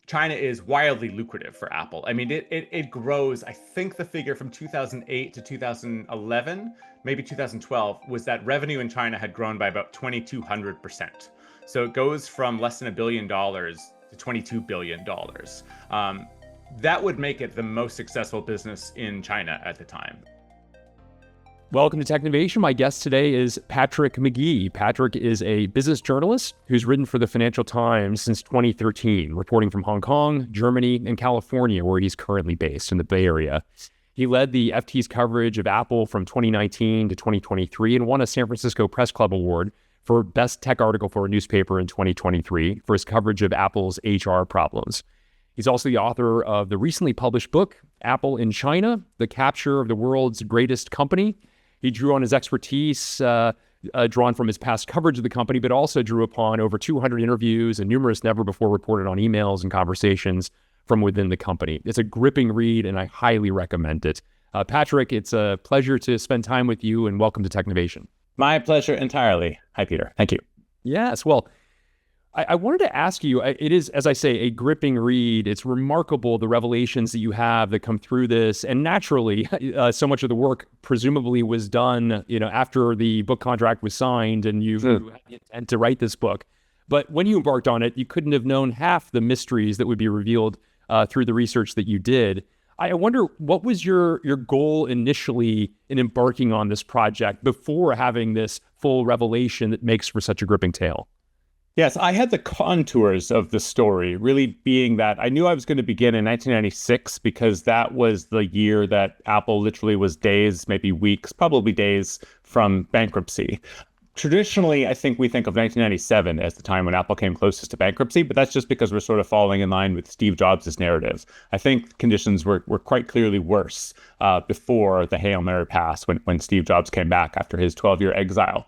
China is wildly lucrative for Apple. I mean, it grows. I think the figure from 2008 to 2011, maybe 2012, was that revenue in China had grown by about 2,200%. So it goes from less than $1 billion to $22 billion. That would make it the most successful business in China at the time. Welcome to Technovation. My guest today is Patrick McGee. Patrick is a business journalist who's written for the Financial Times since 2013, reporting from Hong Kong, Germany, and California, where he's currently based in the Bay Area. He led the FT's coverage of Apple from 2019 to 2023 and won a San Francisco Press Club Award for Best Tech Article for a Newspaper in 2023 for his coverage of Apple's HR problems. He's also the author of the recently published book, Apple in China, The Capture of the World's Greatest Company. He drew on his expertise, drawn from his past coverage of the company, but also drew upon over 200 interviews and numerous never-before reported on emails and conversations from within the company. It's a gripping read, and I highly recommend it. Patrick, it's a pleasure to spend time with you, and welcome to Technovation. My pleasure entirely. Hi, Peter. Thank you. Yes, well, I wanted to ask you, it is, as I say, a gripping read. It's remarkable, the revelations that you have that come through this. And naturally, so much of the work presumably was done, after the book contract was signed and you had the intent to write this book. But when you embarked on it, you couldn't have known half the mysteries that would be revealed through the research that you did. I wonder, what was your goal initially in embarking on this project before having this full revelation that makes for such a gripping tale? Yes, I had the contours of the story really being that I knew I was going to begin in 1996 because that was the year that Apple literally was days, maybe weeks, probably days from bankruptcy. Traditionally, I think we think of 1997 as the time when Apple came closest to bankruptcy, but that's just because we're sort of falling in line with Steve Jobs' narrative. I think conditions were quite clearly worse before the Hail Mary pass when Steve Jobs came back after his 12-year exile.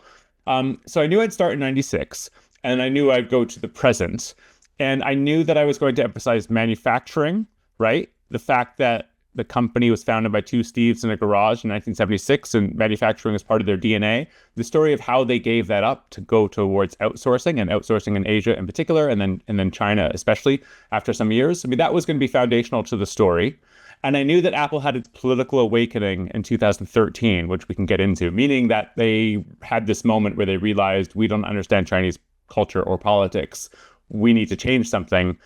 So I knew I'd start in 96. And I knew I'd go to the present. And I knew that I was going to emphasize manufacturing, right? The fact that the company was founded by two Steves in a garage in 1976 and manufacturing is part of their DNA. The story of how they gave that up to go towards outsourcing and outsourcing in Asia in particular, and then China especially after some years. I mean, that was going to be foundational to the story. And I knew that Apple had its political awakening in 2013, which we can get into, meaning that they had this moment where they realized we don't understand Chinese culture or politics. We need to change something.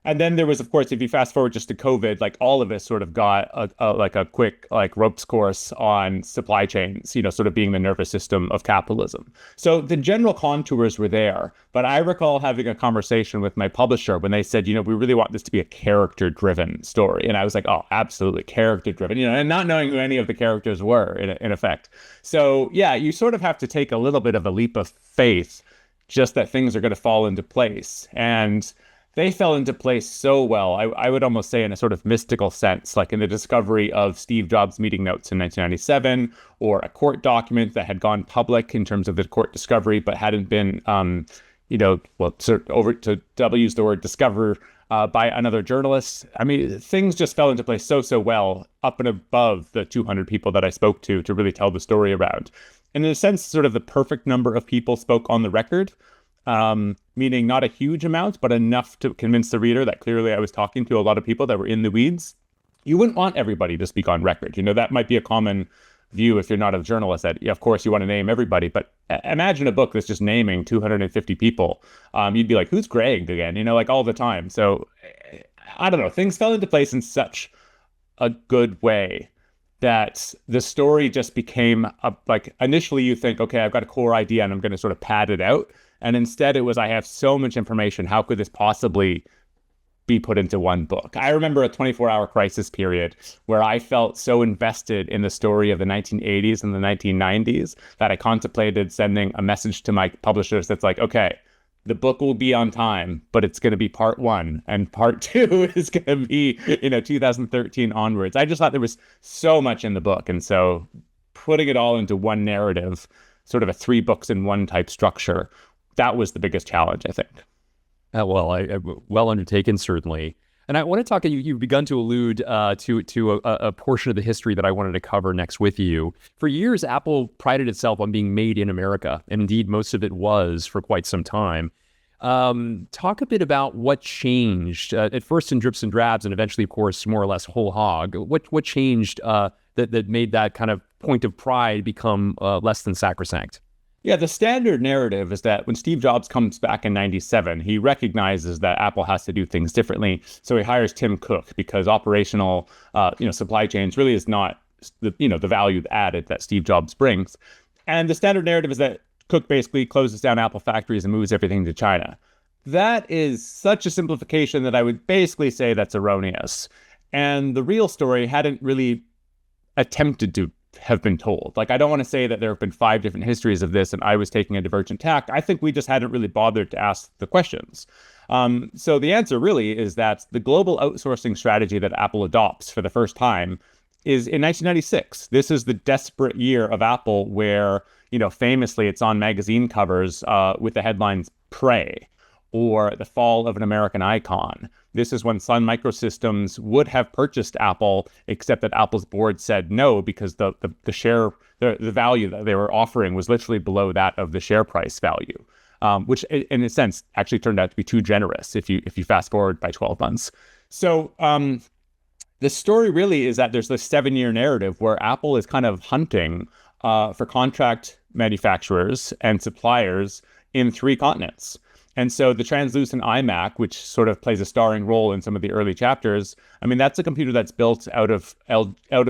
And then there was, of course, if you fast forward just to COVID, like all of us sort of got a quick ropes course on supply chains, sort of being the nervous system of capitalism. So the general contours were there. But I recall having a conversation with my publisher when they said, we really want this to be a character-driven story. And I was like, oh, absolutely, character-driven, and not knowing who any of the characters were in effect. So yeah, you sort of have to take a little bit of a leap of faith, just that things are going to fall into place. And they fell into place so well, I would almost say in a sort of mystical sense, like in the discovery of Steve Jobs' meeting notes in 1997, or a court document that had gone public in terms of the court discovery, but hadn't been, over to use the word discover by another journalist. I mean, things just fell into place so well, up and above the 200 people that I spoke to really tell the story around. And in a sense, sort of the perfect number of people spoke on the record, meaning not a huge amount, but enough to convince the reader that clearly I was talking to a lot of people that were in the weeds. You wouldn't want everybody to speak on record. That might be a common view if you're not a journalist, that, of course, you want to name everybody. But imagine a book that's just naming 250 people. You'd be like, who's Greg again? All the time. So I don't know. Things fell into place in such a good way that the story just became initially you think, okay, I've got a core idea and I'm going to sort of pad it out. And instead it was, I have so much information. How could this possibly be put into one book? I remember a 24-hour crisis period where I felt so invested in the story of the 1980s and the 1990s that I contemplated sending a message to my publishers that's like, okay, the book will be on time, but it's going to be part 1 and part 2 is going to be, 2013 onwards. I just thought there was so much in the book. And so putting it all into one narrative, sort of a 3 books in one type structure, that was the biggest challenge, I think. Well undertaken, certainly. And I want to talk, you've begun to allude to a portion of the history that I wanted to cover next with you. For years, Apple prided itself on being made in America, and indeed most of it was for quite some time. Talk a bit about what changed at first in drips and drabs, and eventually, of course, more or less whole hog. What changed that made that kind of point of pride become less than sacrosanct? Yeah, the standard narrative is that when Steve Jobs comes back in 97, he recognizes that Apple has to do things differently. So he hires Tim Cook because operational, supply chains really is not the value added that Steve Jobs brings. And the standard narrative is that Cook basically closes down Apple factories and moves everything to China. That is such a simplification that I would basically say that's erroneous. And the real story hadn't really attempted to have been told. Like, I don't want to say that there have been 5 different histories of this and I was taking a divergent tack. I think we just hadn't really bothered to ask the questions. So the answer really is that the global outsourcing strategy that Apple adopts for the first time is in 1996. This is the desperate year of Apple where, famously it's on magazine covers with the headlines "Prey" or "The Fall of an American Icon." This is when Sun Microsystems would have purchased Apple, except that Apple's board said no because the value that they were offering was literally below that of the share price value, which in a sense actually turned out to be too generous if you fast forward by 12 months. So the story really is that there's this 7-year narrative where Apple is kind of hunting for contract manufacturers and suppliers in 3 continents. And so the translucent iMac, which sort of plays a starring role in some of the early chapters, I mean, that's a computer that's built out of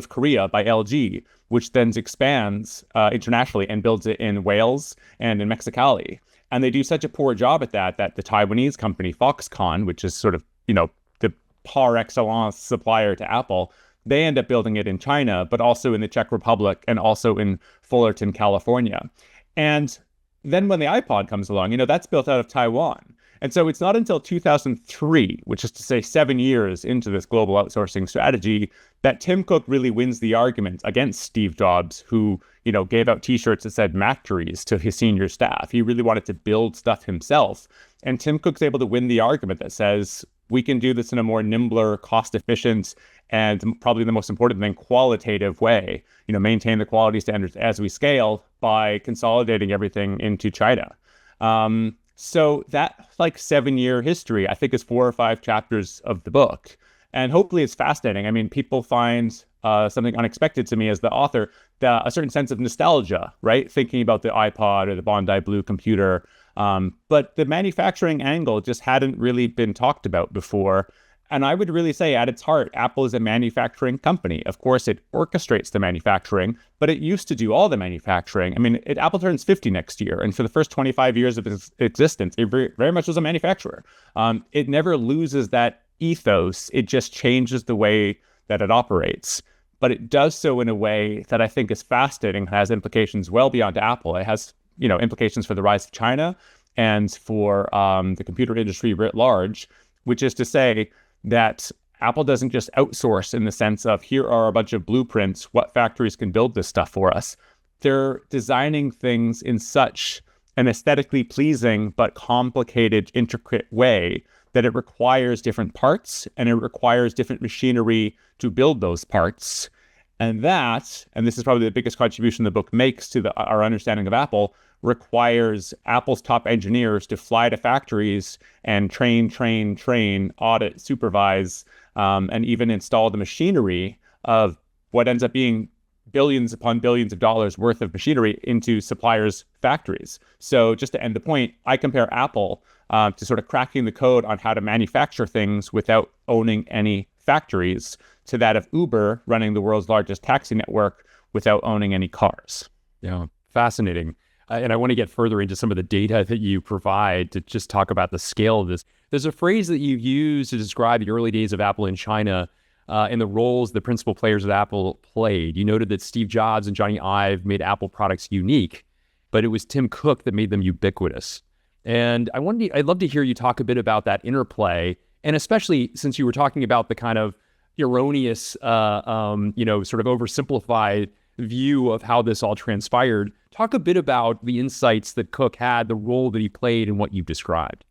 Korea by LG, which then expands internationally and builds it in Wales and in Mexicali. And they do such a poor job at that the Taiwanese company Foxconn, which is sort of, the par excellence supplier to Apple, they end up building it in China, but also in the Czech Republic and also in Fullerton, California. And then when the iPod comes along, that's built out of Taiwan. And so it's not until 2003, which is to say 7 years into this global outsourcing strategy, that Tim Cook really wins the argument against Steve Jobs, who, gave out T-shirts that said "Mactories" to his senior staff. He really wanted to build stuff himself. And Tim Cook's able to win the argument that says, we can do this in a more nimbler, cost-efficient, and probably the most important thing, qualitative way, maintain the quality standards as we scale by consolidating everything into China. So that 7-year history, I think, is 4 or 5 chapters of the book. And hopefully it's fascinating. I mean, people find something unexpected to me as the author, a certain sense of nostalgia, right? Thinking about the iPod or the Bondi Blue computer. But the manufacturing angle just hadn't really been talked about before. And I would really say at its heart, Apple is a manufacturing company. Of course, it orchestrates the manufacturing, but it used to do all the manufacturing. I mean, Apple turns 50 next year. And for the first 25 years of its existence, it very much was a manufacturer. It never loses that ethos. It just changes the way that it operates. But it does so in a way that I think is fascinating, has implications well beyond Apple. It has, implications for the rise of China and for the computer industry writ large, which is to say that Apple doesn't just outsource in the sense of here are a bunch of blueprints, what factories can build this stuff for us. They're designing things in such an aesthetically pleasing but complicated, intricate way that it requires different parts and it requires different machinery to build those parts. And this is probably the biggest contribution the book makes to our understanding of Apple, requires Apple's top engineers to fly to factories and train, audit, supervise, and even install the machinery of what ends up being billions upon billions of dollars worth of machinery into suppliers' factories. So just to end the point, I compare Apple to sort of cracking the code on how to manufacture things without owning any factories to that of Uber running the world's largest taxi network without owning any cars. Yeah, fascinating. And I want to get further into some of the data that you provide to just talk about the scale of this. There's a phrase that you use to describe the early days of Apple in China and the roles the principal players at Apple played. You noted that Steve Jobs and Johnny Ive made Apple products unique, but it was Tim Cook that made them ubiquitous. And I'd love to hear you talk a bit about that interplay, and especially since you were talking about the kind of erroneous, sort of oversimplified view of how this all transpired. Talk a bit about the insights that Cook had, the role that he played in what you've described.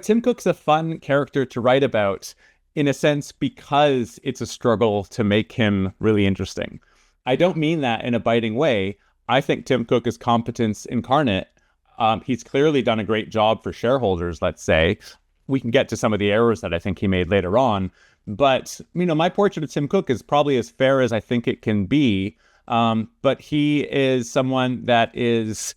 Tim Cook's a fun character to write about in a sense because it's a struggle to make him really interesting. I don't mean that in a biting way. I think Tim Cook is competence incarnate. He's clearly done a great job for shareholders, let's say. We can get to some of the errors that I think he made later on. But, my portrait of Tim Cook is probably as fair as I think it can be. But he is someone that is,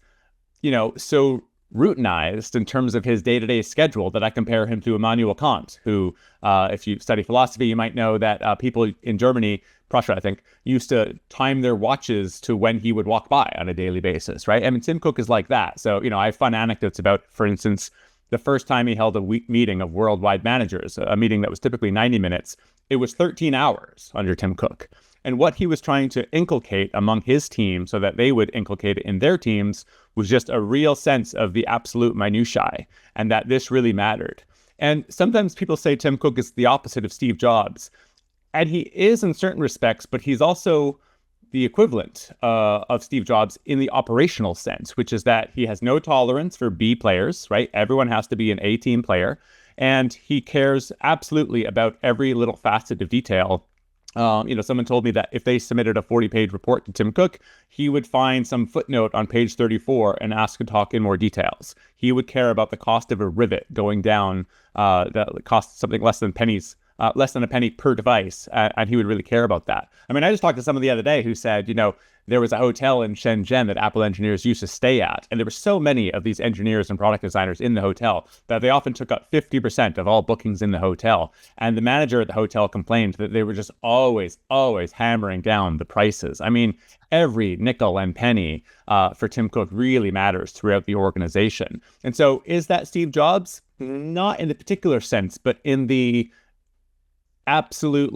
so routinized in terms of his day-to-day schedule that I compare him to Immanuel Kant, who, if you study philosophy, you might know that people in Germany, Prussia, I think, used to time their watches to when he would walk by on a daily basis, right? I mean, Tim Cook is like that. So, I have fun anecdotes about, for instance, the first time he held a week meeting of worldwide managers, a meeting that was typically 90 minutes, it was 13 hours under Tim Cook. And what he was trying to inculcate among his team so that they would inculcate it in their teams was just a real sense of the absolute minutiae and that this really mattered. And sometimes people say Tim Cook is the opposite of Steve Jobs. And he is in certain respects, but he's also the equivalent of Steve Jobs in the operational sense, which is that he has no tolerance for B players, right? Everyone has to be an A team player. And he cares absolutely about every little facet of detail. Someone told me that if they submitted a 40-page report to Tim Cook, he would find some footnote on page 34 and ask to talk in more details. He would care about the cost of a rivet going down that costs something less than a penny per device, and he would really care about that. I mean, I just talked to someone the other day who said, there was a hotel in Shenzhen that Apple engineers used to stay at, and there were so many of these engineers and product designers in the hotel that they often took up 50% of all bookings in the hotel. And the manager at the hotel complained that they were just always, always hammering down the prices. I mean, every nickel and penny for Tim Cook really matters throughout the organization. And so is that Steve Jobs? Not in the particular sense, but in the absolute,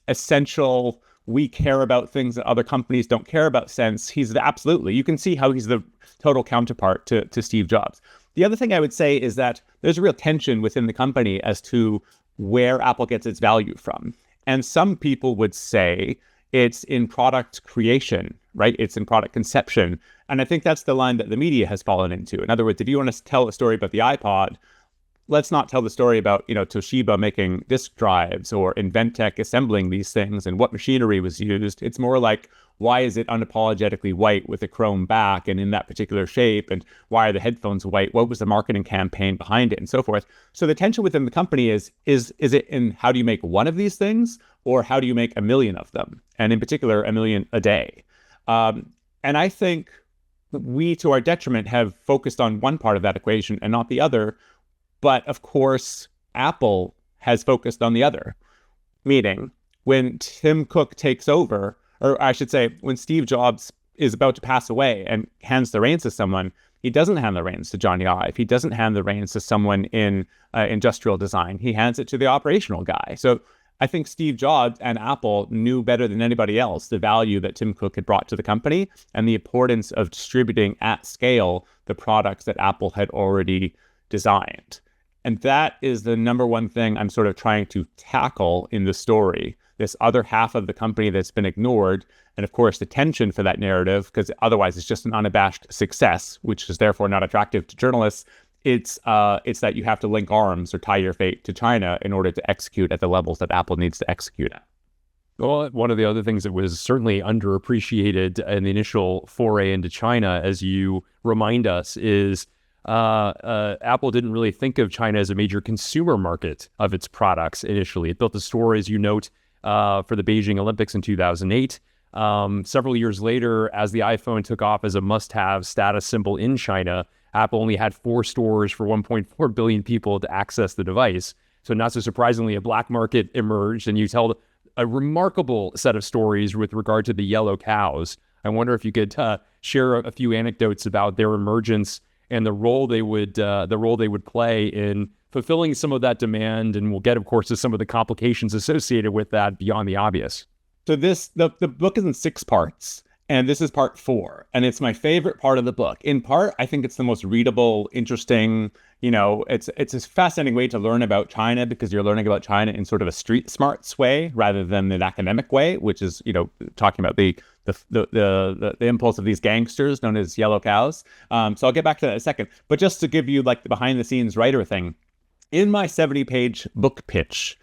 essential, we care about things that other companies don't care about sense. Absolutely. You can see how he's the total counterpart to Steve Jobs. The other thing I would say is that there's a real tension within the company as to where Apple gets its value from. And some people would say it's in product creation, right? It's in product conception. And I think that's the line that the media has fallen into. In other words, if you want to tell a story about the iPod, let's not tell the story about, Toshiba making disk drives or Inventec assembling these things and what machinery was used. It's more like, why is it unapologetically white with a chrome back and in that particular shape? And why are the headphones white? What was the marketing campaign behind it and so forth? So the tension within the company is it in how do you make one of these things or how do you make a million of them? And in particular, a million a day. And I think we, to our detriment, have focused on one part of that equation and not the other. But of course, Apple has focused on the other. Meaning, when Tim Cook takes over, or I should say, when Steve Jobs is about to pass away and hands the reins to someone, he doesn't hand the reins to Johnny Ive. He doesn't hand the reins to someone in industrial design. He hands it to the operational guy. So I think Steve Jobs and Apple knew better than anybody else the value that Tim Cook had brought to the company and the importance of distributing at scale the products that Apple had already designed. And that is the number one thing I'm sort of trying to tackle in the story, this other half of the company that's been ignored. And of course, the tension for that narrative, because otherwise it's just an unabashed success, which is therefore not attractive to journalists. It's that you have to link arms or tie your fate to China in order to execute at the levels that Apple needs to execute at. Well, one of the other things that was certainly underappreciated in the initial foray into China, as you remind us, is Apple didn't really think of China as a major consumer market of its products initially. It built a store, as you note, for the Beijing Olympics in 2008. Several years later, as the iPhone took off as a must-have status symbol in China, Apple only had 4 stores for 1.4 billion people to access the device. So not so surprisingly, a black market emerged, and you tell a remarkable set of stories with regard to the yellow cows. I wonder if you could share a few anecdotes about their emergence and the role they would play in fulfilling some of that demand. And we'll get, of course, to some of the complications associated with that beyond the obvious. So the book is in 6 parts, and this is part 4, and it's my favorite part of the book. In part, I think it's the most readable, interesting. It's a fascinating way to learn about China because you're learning about China in sort of a street smarts way rather than an academic way, which is talking about the impulse of these gangsters known as yellow cows. So I'll get back to that in a second. But just to give you the behind the scenes writer thing, in my 70-page book pitch,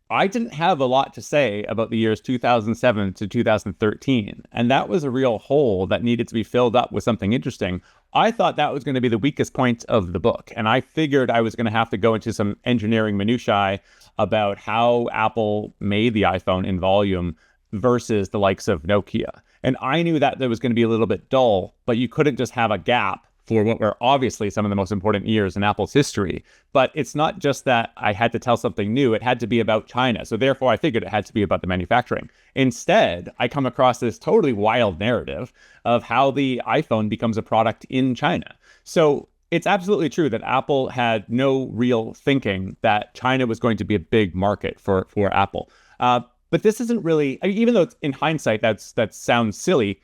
I didn't have a lot to say about the years 2007 to 2013, and that was a real hole that needed to be filled up with something interesting. I thought that was going to be the weakest point of the book, and I figured I was going to have to go into some engineering minutiae about how Apple made the iPhone in volume versus the likes of Nokia. And I knew that there was going to be a little bit dull, but you couldn't just have a gap for what were obviously some of the most important years in Apple's history. But it's not just that I had to tell something new, it had to be about China. So therefore, I figured it had to be about the manufacturing. Instead, I come across this totally wild narrative of how the iPhone becomes a product in China. So it's absolutely true that Apple had no real thinking that China was going to be a big market for Apple. But this isn't really, I mean, even though it's, in hindsight, that sounds silly,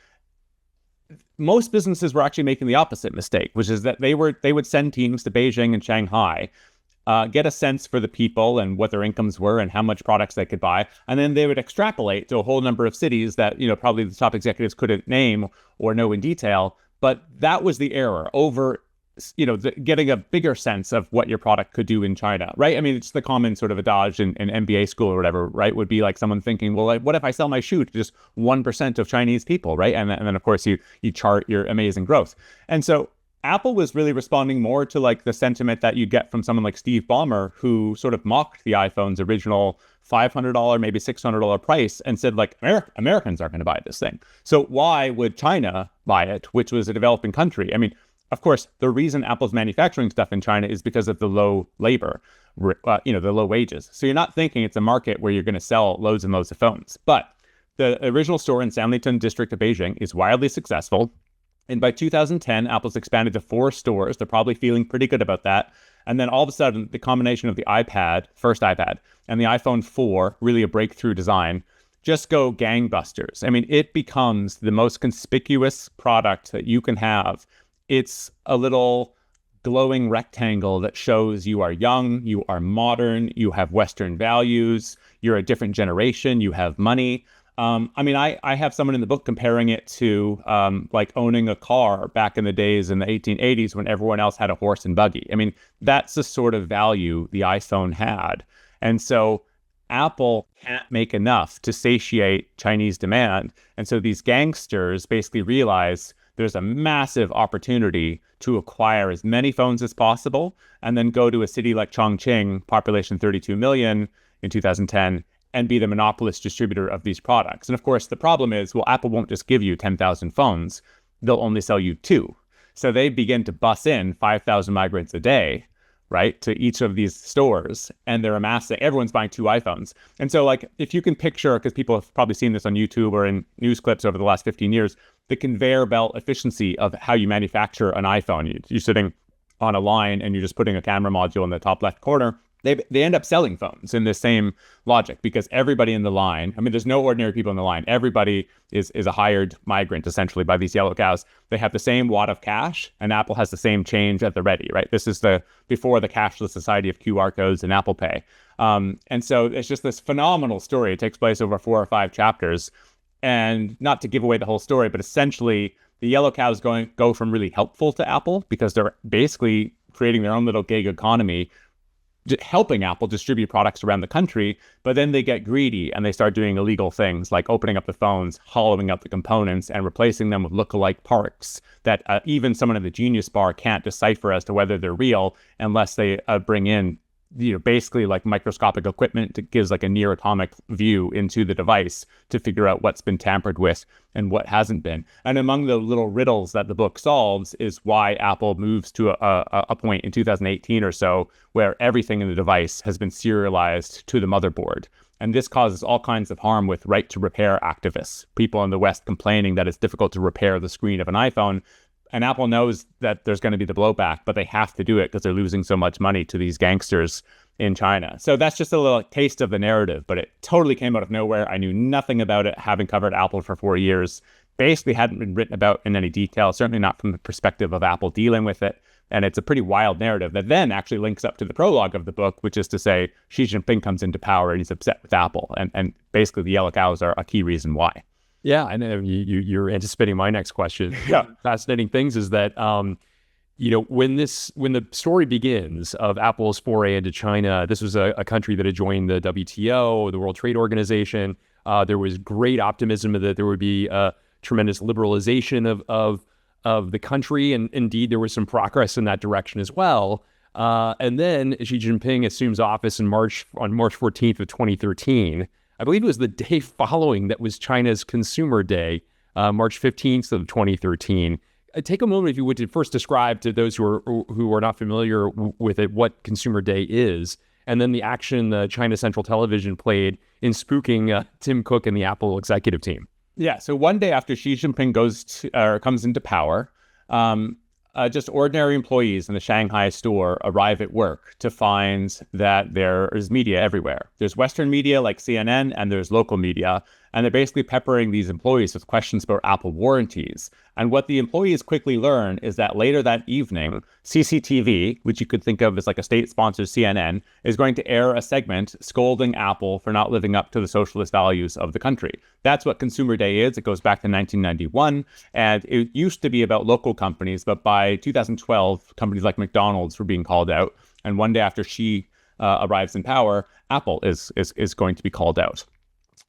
most businesses were actually making the opposite mistake, which is that they would send teams to Beijing and Shanghai, get a sense for the people and what their incomes were and how much products they could buy, and then they would extrapolate to a whole number of cities that probably the top executives couldn't name or know in detail. But that was the error over getting a bigger sense of what your product could do in China, right? I mean, it's the common sort of adage in MBA school or whatever, right? Would be like someone thinking, well, like, what if I sell my shoe to just 1% of Chinese people, right? And then of course, you chart your amazing growth. And so Apple was really responding more to like the sentiment that you get from someone like Steve Ballmer, who sort of mocked the iPhone's original $500, maybe $600 price and said like, Americans aren't going to buy this thing. So why would China buy it, which was a developing country? I mean, of course, the reason Apple's manufacturing stuff in China is because of the low labor, the low wages. So you're not thinking it's a market where you're going to sell loads and loads of phones. But the original store in Sanlitun district of Beijing is wildly successful. And by 2010, Apple's expanded to 4 stores. They're probably feeling pretty good about that. And then all of a sudden, the combination of the first iPad, and the iPhone 4, really a breakthrough design, just go gangbusters. I mean, it becomes the most conspicuous product that you can have. It's a little glowing rectangle that shows you are young, you are modern, you have Western values, you're a different generation, you have money. I have someone in the book comparing it to like owning a car back in the days in the 1880s when everyone else had a horse and buggy. I mean, that's the sort of value the iPhone had. And so Apple can't make enough to satiate Chinese demand. And so these gangsters basically realize there's a massive opportunity to acquire as many phones as possible and then go to a city like Chongqing, population 32 million in 2010, and be the monopolist distributor of these products. And of course, the problem is, well, Apple won't just give you 10,000 phones. They'll only sell you 2. So they begin to bus in 5,000 migrants a day, right, to each of these stores, and they're amassing, everyone's buying 2 iPhones. And so like, if you can picture, because people have probably seen this on YouTube or in news clips over the last 15 years, the conveyor belt efficiency of how you manufacture an iPhone. You're sitting on a line and you're just putting a camera module in the top left corner. They end up selling phones in the same logic because everybody in the line, I mean, there's no ordinary people in the line. Everybody is a hired migrant, essentially, by these yellow cows. They have the same wad of cash, and Apple has the same change at the ready, right? This is before the cashless society of QR codes and Apple Pay. And so it's just this phenomenal story. It takes place over 4 or 5 chapters. And not to give away the whole story, but essentially the yellow cows go from really helpful to Apple because they're basically creating their own little gig economy, helping Apple distribute products around the country. But then they get greedy and they start doing illegal things like opening up the phones, hollowing out the components, and replacing them with lookalike parts that even someone in the Genius Bar can't decipher as to whether they're real unless they bring in basically like microscopic equipment that gives like a near atomic view into the device to figure out what's been tampered with and what hasn't been. And among the little riddles that the book solves is why Apple moves to a point in 2018 or so where everything in the device has been serialized to the motherboard. And this causes all kinds of harm with right to repair activists, people in the West complaining that it's difficult to repair the screen of an iPhone. And Apple knows that there's going to be the blowback, but they have to do it because they're losing so much money to these gangsters in China. So that's just a little taste of the narrative, but it totally came out of nowhere. I knew nothing about it, having covered Apple for 4 years. Basically hadn't been written about in any detail, certainly not from the perspective of Apple dealing with it. And it's a pretty wild narrative that then actually links up to the prologue of the book, which is to say Xi Jinping comes into power and he's upset with Apple. And basically the yellow cows are a key reason why. Yeah, and you're anticipating my next question. Yeah. Fascinating things is that, When the story begins of Apple's foray into China, this was a country that had joined the WTO, the World Trade Organization. There was great optimism that there would be a tremendous liberalization of the country, and indeed there was some progress in that direction as well. And then Xi Jinping assumes office on March 14th of 2013. I believe it was the day following that was China's Consumer Day, March 15th of 2013. Take a moment, if you would, to first describe to those who are not familiar with it what Consumer Day is, and then the action the China Central Television played in spooking Tim Cook and the Apple executive team. Yeah, so one day after Xi Jinping comes into power, just ordinary employees in the Shanghai store arrive at work to find that there is media everywhere. There's Western media like CNN, and there's local media, and they're basically peppering these employees with questions about Apple warranties. And what the employees quickly learn is that later that evening, CCTV, which you could think of as like a state-sponsored CNN, is going to air a segment scolding Apple for not living up to the socialist values of the country. That's what Consumer Day is. It goes back to 1991, and it used to be about local companies, but by 2012, companies like McDonald's were being called out. And one day after Xi arrives in power, Apple is going to be called out.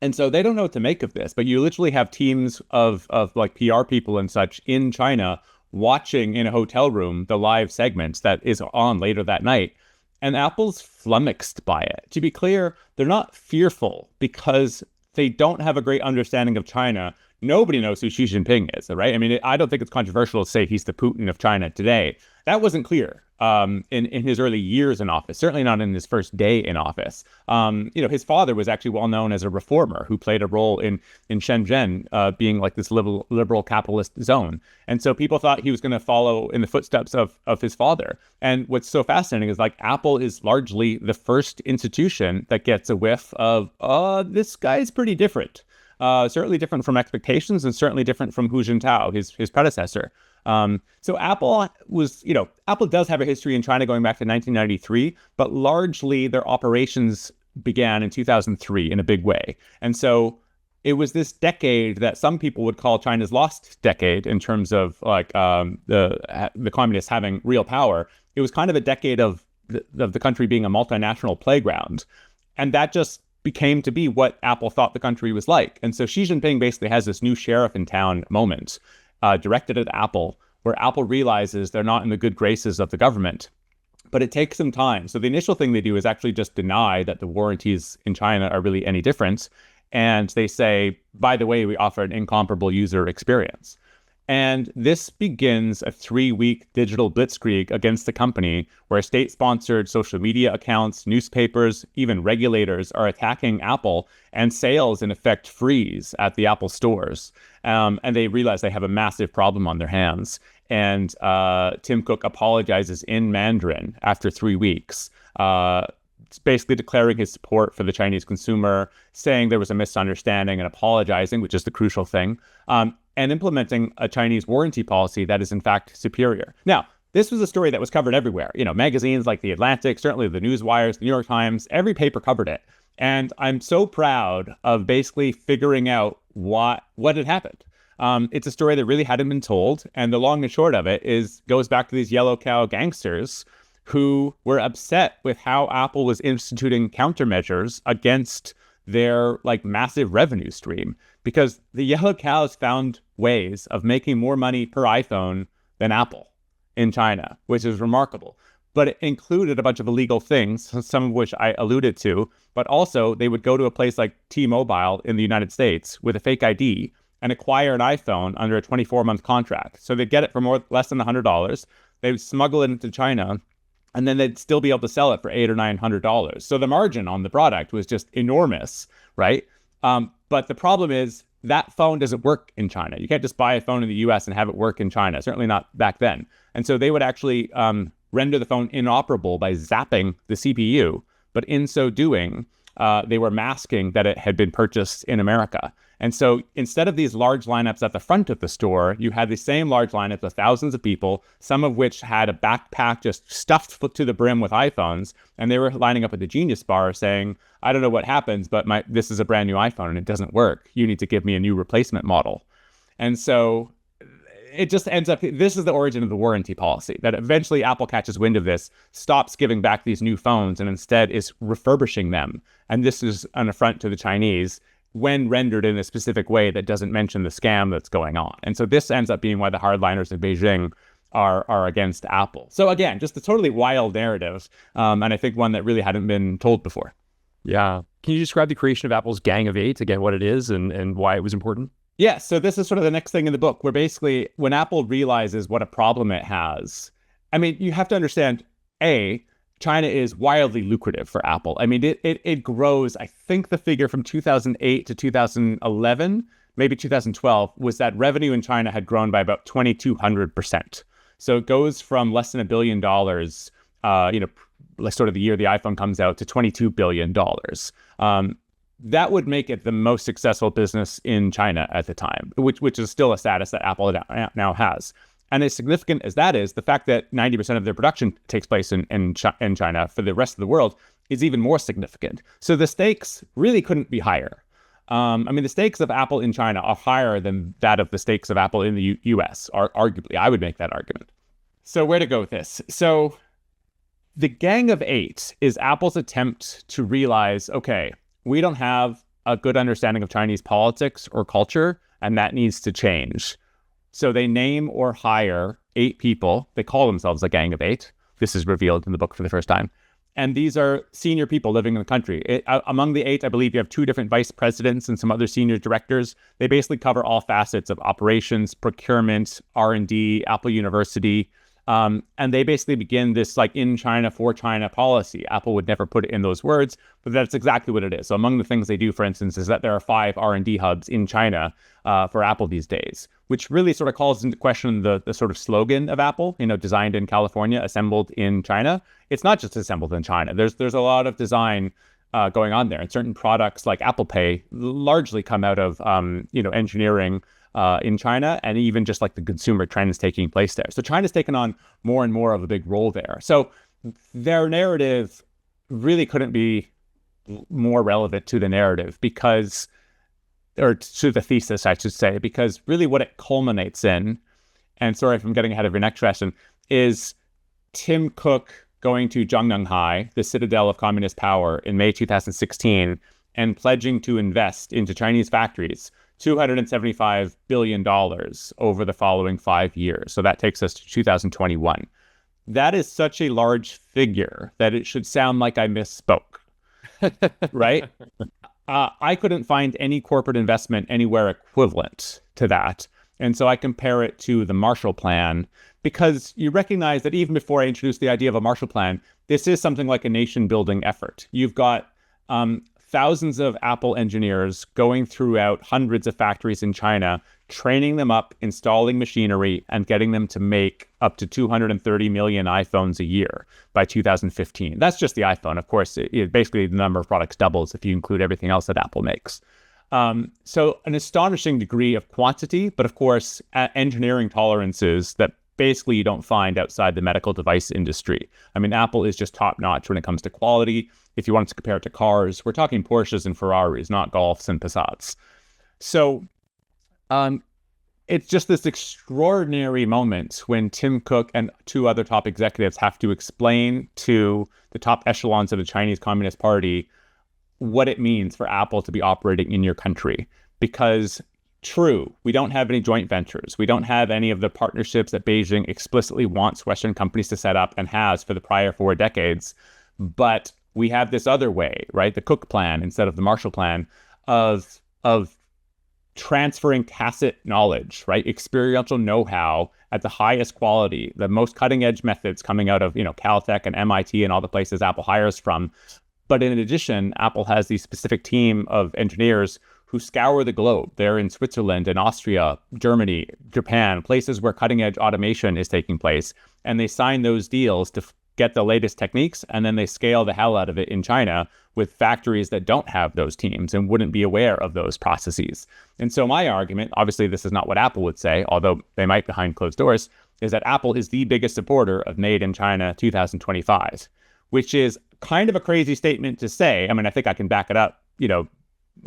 And so they don't know what to make of this, but you literally have teams of like PR people and such in China watching in a hotel room the live segments that is on later that night. And Apple's flummoxed by it. To be clear, they're not fearful because they don't have a great understanding of China. Nobody knows who Xi Jinping is, right? I mean, I don't think it's controversial to say he's the Putin of China today. That wasn't clear in his early years in office, certainly not in his first day in office. His father was actually well known as a reformer who played a role in Shenzhen being like this liberal capitalist zone. And so people thought he was going to follow in the footsteps of his father. And what's so fascinating is like Apple is largely the first institution that gets a whiff of, this guy's pretty different. Certainly different from expectations and certainly different from Hu Jintao, his predecessor. So Apple does have a history in China going back to 1993, but largely their operations began in 2003 in a big way. And so it was this decade that some people would call China's lost decade in terms of like the communists having real power. It was kind of a decade of the country being a multinational playground. And that just became to be what Apple thought the country was like. And so Xi Jinping basically has this new sheriff in town moment directed at Apple, where Apple realizes they're not in the good graces of the government. But it takes some time. So the initial thing they do is actually just deny that the warranties in China are really any different. And they say, by the way, we offer an incomparable user experience. And this begins a 3-week digital blitzkrieg against the company where state-sponsored social media accounts, newspapers, even regulators are attacking Apple, and sales in effect freeze at the Apple stores. And they realize they have a massive problem on their hands. And Tim Cook apologizes in Mandarin after 3 weeks, basically declaring his support for the Chinese consumer, saying there was a misunderstanding and apologizing, which is the crucial thing. And implementing a Chinese warranty policy that is in fact superior. Now, this was a story that was covered everywhere. Magazines like The Atlantic, certainly the Newswires, the New York Times, every paper covered it. And I'm so proud of basically figuring out what had happened. It's a story that really hadn't been told. And the long and short of it goes back to these yellow cow gangsters who were upset with how Apple was instituting countermeasures against their like massive revenue stream, because the yellow cows found ways of making more money per iPhone than Apple in China, which is remarkable. But it included a bunch of illegal things, some of which I alluded to, but also they would go to a place like T-Mobile in the United States with a fake ID and acquire an iPhone under a 24-month contract. So they'd get it for less than $100. They would smuggle it into China, and then they'd still be able to sell it for $800 or $900. So the margin on the product was just enormous, right? But the problem is that phone doesn't work in China. You can't just buy a phone in the US and have it work in China, certainly not back then. And so they would actually render the phone inoperable by zapping the CPU. But in so doing, they were masking that it had been purchased in America. And so instead of these large lineups at the front of the store, you had the same large lineups of thousands of people, some of which had a backpack just stuffed to the brim with iPhones. And they were lining up at the Genius Bar saying, I don't know what happens, but this is a brand new iPhone and it doesn't work. You need to give me a new replacement model. And so it just ends up, this is the origin of the warranty policy, that eventually Apple catches wind of this, stops giving back these new phones, and instead is refurbishing them. And this is an affront to the Chinese when rendered in a specific way that doesn't mention the scam that's going on. And so this ends up being why the hardliners in Beijing are against Apple. So again, just a totally wild narrative, and I think one that really hadn't been told before. Yeah. Can you describe the creation of Apple's Gang of Eight, again, what it is and why it was important? Yeah, so this is sort of the next thing in the book, where basically when Apple realizes what a problem it has, I mean, you have to understand, A, China is wildly lucrative for Apple. I mean, it grows, I think the figure from 2008 to 2011, maybe 2012, was that revenue in China had grown by about 2,200%. So it goes from less than $1 billion, like sort of the year the iPhone comes out, to $22 billion. That would make it the most successful business in China at the time, which is still a status that Apple now has. And as significant as that is, the fact that 90% of their production takes place in China for the rest of the world is even more significant. So the stakes really couldn't be higher. I mean, the stakes of Apple in China are higher than that of the stakes of Apple in the US, arguably. I would make that argument. So where to go with this? So the Gang of Eight is Apple's attempt to realize, okay, we don't have a good understanding of Chinese politics or culture, and that needs to change. So they name or hire 8 people. They call themselves a Gang of Eight. This is revealed in the book for the first time. And these are senior people living in the country. Among the 8, I believe you have 2 different vice presidents and some other senior directors. They basically cover all facets of operations, procurement, R&D, Apple University. And they basically begin this like in China for China policy. Apple would never put it in those words, but that's exactly what it is. So among the things they do, for instance, is that there are 5 R&D hubs in China for Apple these days, which really sort of calls into question the sort of slogan of Apple, designed in California, assembled in China. It's not just assembled in China. There's a lot of design going on there, and certain products like Apple Pay largely come out of engineering in China, and even just like the consumer trends taking place there. So China's taken on more and more of a big role there. So their narrative really couldn't be more relevant to the narrative or to the thesis, I should say, because really what it culminates in, and sorry if I'm getting ahead of your next question, is Tim Cook going to Zhongnanhai, the citadel of communist power, in May 2016, and pledging to invest into Chinese factories $275 billion over the following 5 years. So that takes us to 2021. That is such a large figure that it should sound like I misspoke, right? I couldn't find any corporate investment anywhere equivalent to that. And so I compare it to the Marshall Plan, because you recognize that even before I introduced the idea of a Marshall Plan, this is something like a nation-building effort. You've got thousands of Apple engineers going throughout hundreds of factories in China, training them up, installing machinery, and getting them to make up to 230 million iPhones a year by 2015. That's just the iPhone. Of course, basically the number of products doubles if you include everything else that Apple makes. So an astonishing degree of quantity, but of course, engineering tolerances that basically you don't find outside the medical device industry. I mean, Apple is just top notch when it comes to quality. If you want to compare it to cars, we're talking Porsches and Ferraris, not Golfs and Passats. So it's just this extraordinary moment when Tim Cook and 2 other top executives have to explain to the top echelons of the Chinese Communist Party what it means for Apple to be operating in your country. Because true, we don't have any joint ventures. We don't have any of the partnerships that Beijing explicitly wants Western companies to set up and has for the prior 4 decades. But we have this other way, right? The Cook Plan instead of the Marshall Plan of transferring tacit knowledge, right? Experiential know-how at the highest quality, the most cutting edge methods coming out of, Caltech and MIT and all the places Apple hires from. But in addition, Apple has the specific team of engineers who scour the globe. They're in Switzerland and Austria, Germany, Japan, places where cutting edge automation is taking place. And they sign those deals to get the latest techniques, and then they scale the hell out of it in China with factories that don't have those teams and wouldn't be aware of those processes. And so my argument, obviously this is not what Apple would say, although they might behind closed doors, is that Apple is the biggest supporter of Made in China 2025, which is kind of a crazy statement to say. I mean, I think I can back it up,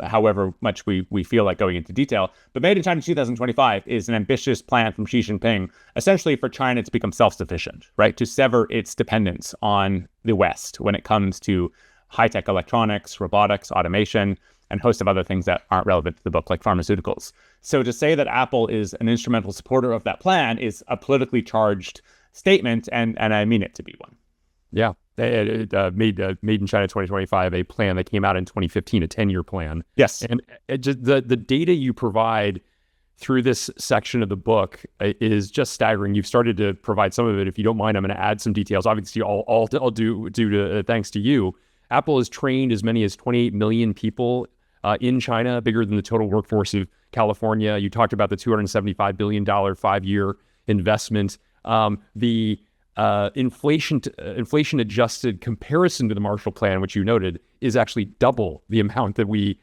however much we feel like going into detail. But Made in China 2025 is an ambitious plan from Xi Jinping, essentially for China to become self-sufficient, right? To sever its dependence on the West when it comes to high-tech electronics, robotics, automation, and a host of other things that aren't relevant to the book, like pharmaceuticals. So to say that Apple is an instrumental supporter of that plan is a politically charged statement, and I mean it to be one. Yeah. Made in China 2025, a plan that came out in 2015, a 10-year plan. Yes. And just the data you provide through this section of the book is just staggering. You've started to provide some of it. If you don't mind, I'm going to add some details. Obviously, I'll do to thanks to you. Apple has trained as many as 28 million people in China, bigger than the total workforce of California. You talked about the $275 billion 5-year investment. The inflation adjusted comparison to the Marshall Plan, which you noted, is actually double the amount that we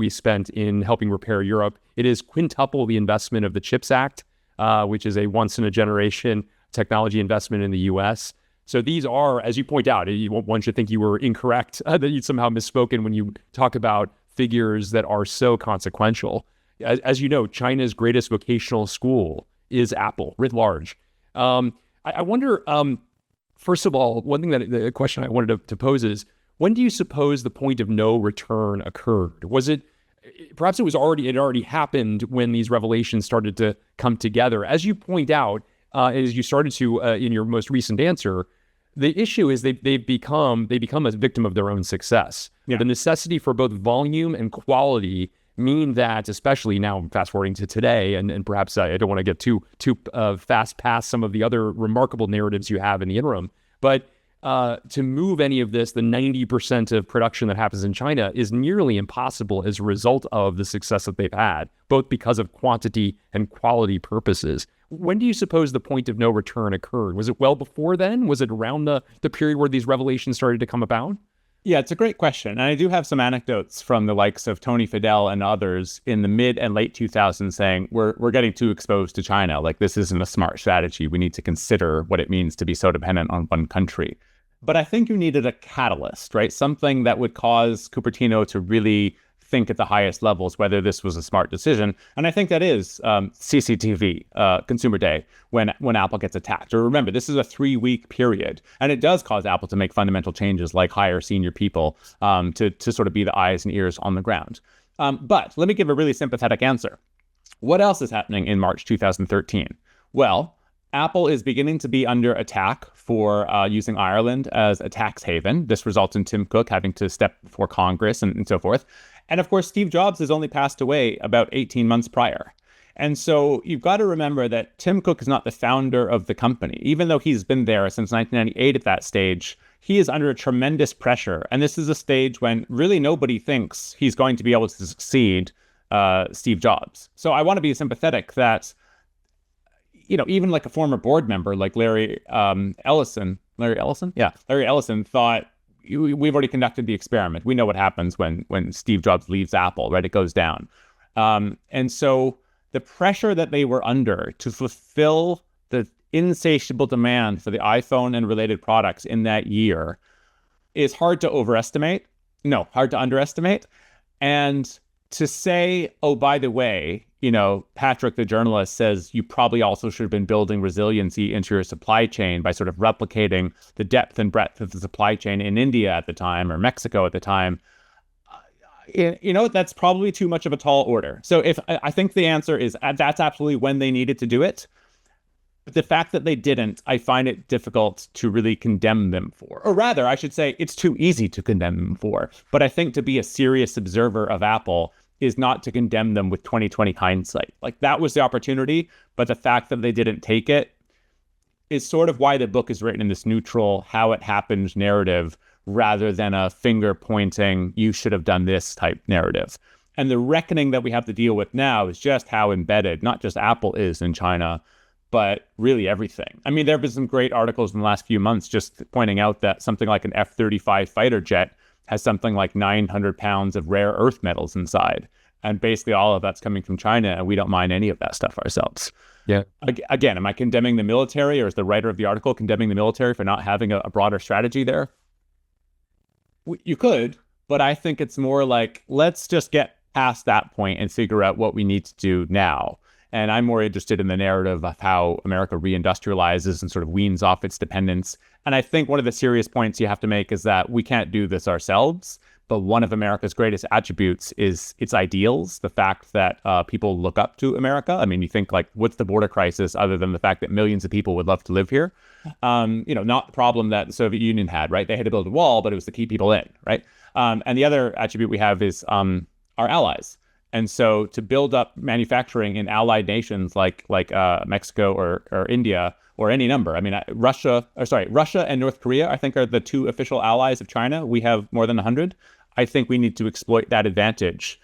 spent in helping repair Europe. It is quintuple the investment of the CHIPS Act, which is a once in a generation technology investment in the U.S. So these are, as you point out, one should think you were incorrect, that you'd somehow misspoken when you talk about figures that are so consequential. As you know, China's greatest vocational school is Apple, writ large. I wonder, first of all, one thing the question I wanted to pose is, when do you suppose the point of no return occurred? Was it, perhaps it already happened when these revelations started to come together? As you point out, as you started to in your most recent answer, the issue is they become a victim of their own success. Yeah. The necessity for both volume and quality mean that, especially now, fast forwarding to today, and perhaps I don't want to get too fast past some of the other remarkable narratives you have in the interim, but to move any of this, the 90% of production that happens in China is nearly impossible as a result of the success that they've had, both because of quantity and quality purposes. When do you suppose the point of no return occurred? Was it well before then? Was it around the period where these revelations started to come about? Yeah, it's a great question. And I do have some anecdotes from the likes of Tony Fadell and others in the mid and late 2000s saying, we're getting too exposed to China. Like, this isn't a smart strategy. We need to consider what it means to be so dependent on one country. But I think you needed a catalyst, right? Something that would cause Cupertino to really think at the highest levels whether this was a smart decision. And I think that is CCTV, Consumer Day, when Apple gets attacked. Or remember, this is a 3-week period, and it does cause Apple to make fundamental changes like hire senior people to sort of be the eyes and ears on the ground. But let me give a really sympathetic answer. What else is happening in March 2013? Well, Apple is beginning to be under attack for using Ireland as a tax haven. This results in Tim Cook having to step before Congress and so forth. And of course, Steve Jobs has only passed away about 18 months prior. And so you've got to remember that Tim Cook is not the founder of the company. Even though he's been there since 1998 at that stage, he is under a tremendous pressure. And this is a stage when really nobody thinks he's going to be able to succeed Steve Jobs. So I want to be sympathetic that, you know, even like a former board member like Larry Ellison thought, we've already conducted the experiment. We know what happens when Steve Jobs leaves Apple, right? It goes down. And so the pressure that they were under to fulfill the insatiable demand for the iPhone and related products in that year is hard to underestimate. And to say, oh, by the way, you know, Patrick, the journalist, says you probably also should have been building resiliency into your supply chain by sort of replicating the depth and breadth of the supply chain in India at the time or Mexico at the time. You know, that's probably too much of a tall order. So I think the answer is that's absolutely when they needed to do it. But the fact that they didn't, I find it difficult to really condemn them for. Or rather, I should say, it's too easy to condemn them for. But I think to be a serious observer of Apple is not to condemn them with 2020 hindsight. Like, that was the opportunity, but the fact that they didn't take it is sort of why the book is written in this neutral, how it happened narrative, rather than a finger pointing, you should have done this type narrative. And the reckoning that we have to deal with now is just how embedded not just Apple is in China, but really everything. I mean, there have been some great articles in the last few months just pointing out that something like an F-35 fighter jet has something like 900 pounds of rare earth metals inside. And basically all of that's coming from China, and we don't mine any of that stuff ourselves. Yeah. Again, am I condemning the military, or is the writer of the article condemning the military for not having a broader strategy there? You could, But I think it's more like, let's just get past that point and figure out what we need to do now. And I'm more interested in the narrative of how America reindustrializes and sort of weans off its dependence. And I think one of the serious points you have to make is that we can't do this ourselves. But one of America's greatest attributes is its ideals, the fact that people look up to America. I mean, you think like, what's the border crisis other than the fact that millions of people would love to live here? Not the problem that the Soviet Union had, right? They had to build a wall, but it was to keep people in, right? And the other attribute we have is our allies. And so to build up manufacturing in allied nations like Mexico or India or any number, I mean, Russia and North Korea, I think, are the two official allies of China. We have more than 100. I think we need to exploit that advantage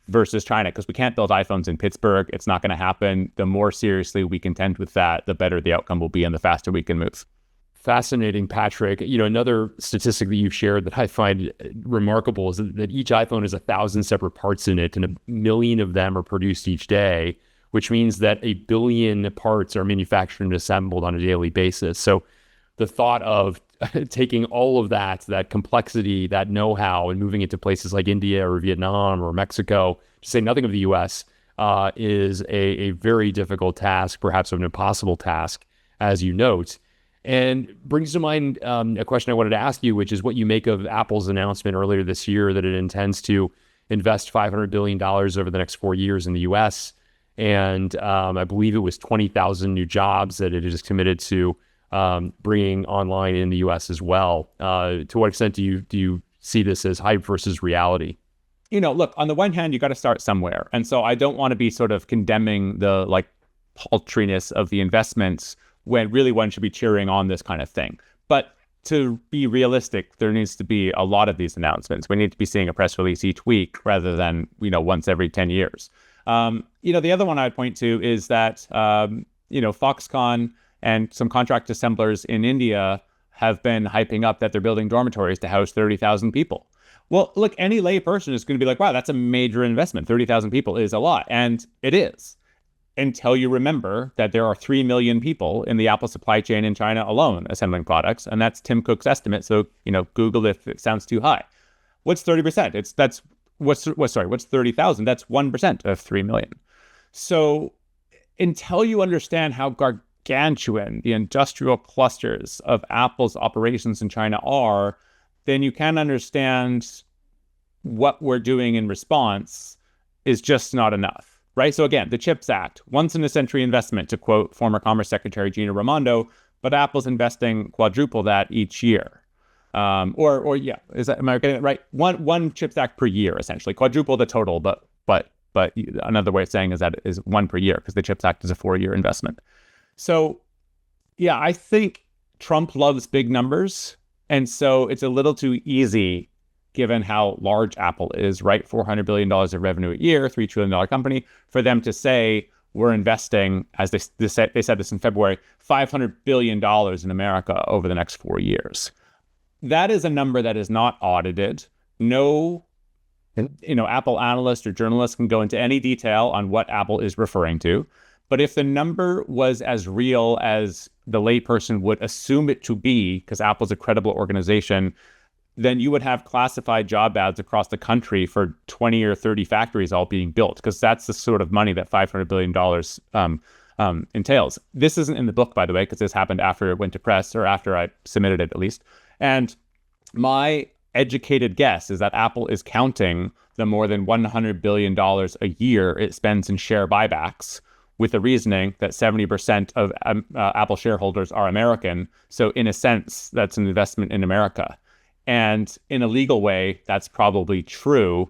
versus China, because we can't build iPhones in Pittsburgh. It's not going to happen. The more seriously we contend with that, the better the outcome will be and the faster we can move. Fascinating, Patrick. Another statistic that you've shared that I find remarkable is that each iPhone has 1,000 separate parts in it, and 1 million of them are produced each day, which means that 1 billion parts are manufactured and assembled on a daily basis. So the thought of taking all of that complexity, that know-how, and moving it to places like India or Vietnam or Mexico, to say nothing of the US, is a very difficult task, perhaps an impossible task, as you note. And brings to mind a question I wanted to ask you, which is what you make of Apple's announcement earlier this year that it intends to invest $500 billion over the next 4 years in the U.S. And I believe it was 20,000 new jobs that it is committed to bringing online in the U.S. as well. To what extent do you see this as hype versus reality? Look, on the one hand, you got to start somewhere. And so I don't want to be sort of condemning the paltriness of the investments when really one should be cheering on this kind of thing. But to be realistic, there needs to be a lot of these announcements. We need to be seeing a press release each week rather than, once every 10 years. The other one I'd point to is that, Foxconn and some contract assemblers in India have been hyping up that they're building dormitories to house 30,000 people. Well, look, any lay person is going to be like, wow, that's a major investment. 30,000 people is a lot. And it is. Until you remember that there are 3 million people in the Apple supply chain in China alone assembling products. And that's Tim Cook's estimate. So, Google if it sounds too high. What's 30%? What's 30,000? That's 1% of 3 million. So until you understand how gargantuan the industrial clusters of Apple's operations in China are, then you can understand what we're doing in response is just not enough. Right. So again, the CHIPS Act, once in a century investment, to quote former Commerce Secretary Gina Raimondo, but Apple's investing quadruple that each year. Am I getting it right? One CHIPS Act per year, essentially, quadruple the total. But another way of saying is that it is one per year, because the CHIPS Act is a 4-year investment. So, yeah, I think Trump loves big numbers, and so it's a little too easy, given how large Apple is, right? $400 billion of revenue a year, $3 trillion company, for them to say we're investing, as they said this in February, $500 billion in America over the next 4 years. That is a number that is not audited. No, Apple analyst or journalist can go into any detail on what Apple is referring to. But if the number was as real as the layperson would assume it to be, because Apple's a credible organization, then you would have classified job ads across the country for 20 or 30 factories all being built, because that's the sort of money that $500 billion entails. This isn't in the book, by the way, because this happened after it went to press, or after I submitted it, at least. And my educated guess is that Apple is counting the more than $100 billion a year it spends in share buybacks, with the reasoning that 70% of Apple shareholders are American. So in a sense, that's an investment in America. And in a legal way, that's probably true.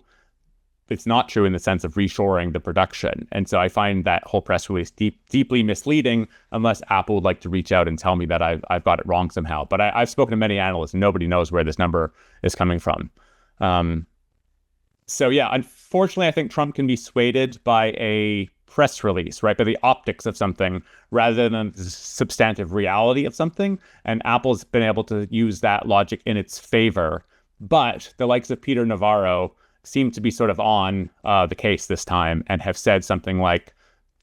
It's not true in the sense of reshoring the production. And so I find that whole press release deeply misleading, unless Apple would like to reach out and tell me that I've got it wrong somehow. But I've spoken to many analysts, and nobody knows where this number is coming from. So yeah, unfortunately, I think Trump can be swayed by a press release, right? By the optics of something rather than the substantive reality of something. And Apple's been able to use that logic in its favor. But the likes of Peter Navarro seem to be sort of on the case this time, and have said something like,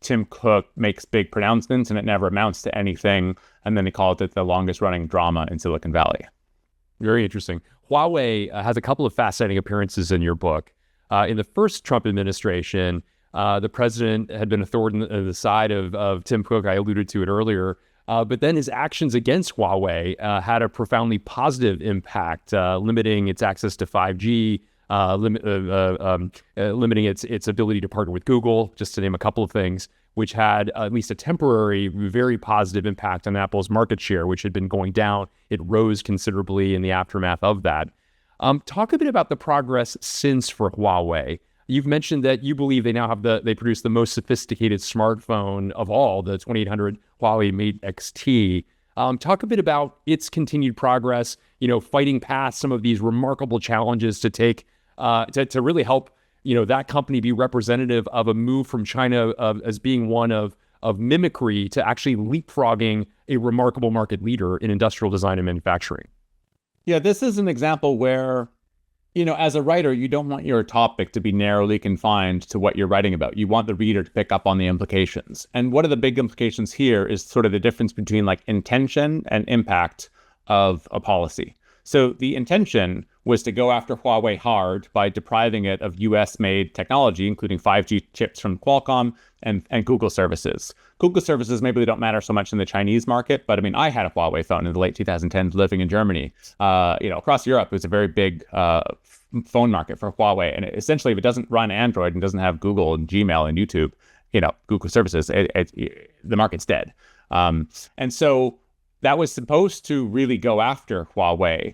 Tim Cook makes big pronouncements and it never amounts to anything. And then he called it the longest running drama in Silicon Valley. Very interesting. Huawei has a couple of fascinating appearances in your book. In the first Trump administration, the president had been a thorn in the side of Tim Cook. I alluded to it earlier. But then his actions against Huawei had a profoundly positive impact, limiting its access to 5G, limiting its ability to partner with Google, just to name a couple of things, which had at least a temporary, very positive impact on Apple's market share, which had been going down. It rose considerably in the aftermath of that. Talk a bit about the progress since for Huawei. You've mentioned that you believe they now have they produce the most sophisticated smartphone of all, the 2800 Huawei Mate XT. Talk a bit about its continued progress, fighting past some of these remarkable challenges to take, to really help, that company be representative of a move from China as being one of mimicry to actually leapfrogging a remarkable market leader in industrial design and manufacturing. Yeah, this is an example where, as a writer, you don't want your topic to be narrowly confined to what you're writing about. You want the reader to pick up on the implications. And one of the big implications here is sort of the difference between like intention and impact of a policy. So the intention was to go after Huawei hard by depriving it of US-made technology, including 5G chips from Qualcomm and Google services. Google services, maybe they don't matter so much in the Chinese market, but I mean, I had a Huawei phone in the late 2010s living in Germany. Across Europe, it was a very big phone market for Huawei. And essentially, if it doesn't run Android and doesn't have Google and Gmail and YouTube, Google services, the market's dead. And so that was supposed to really go after Huawei.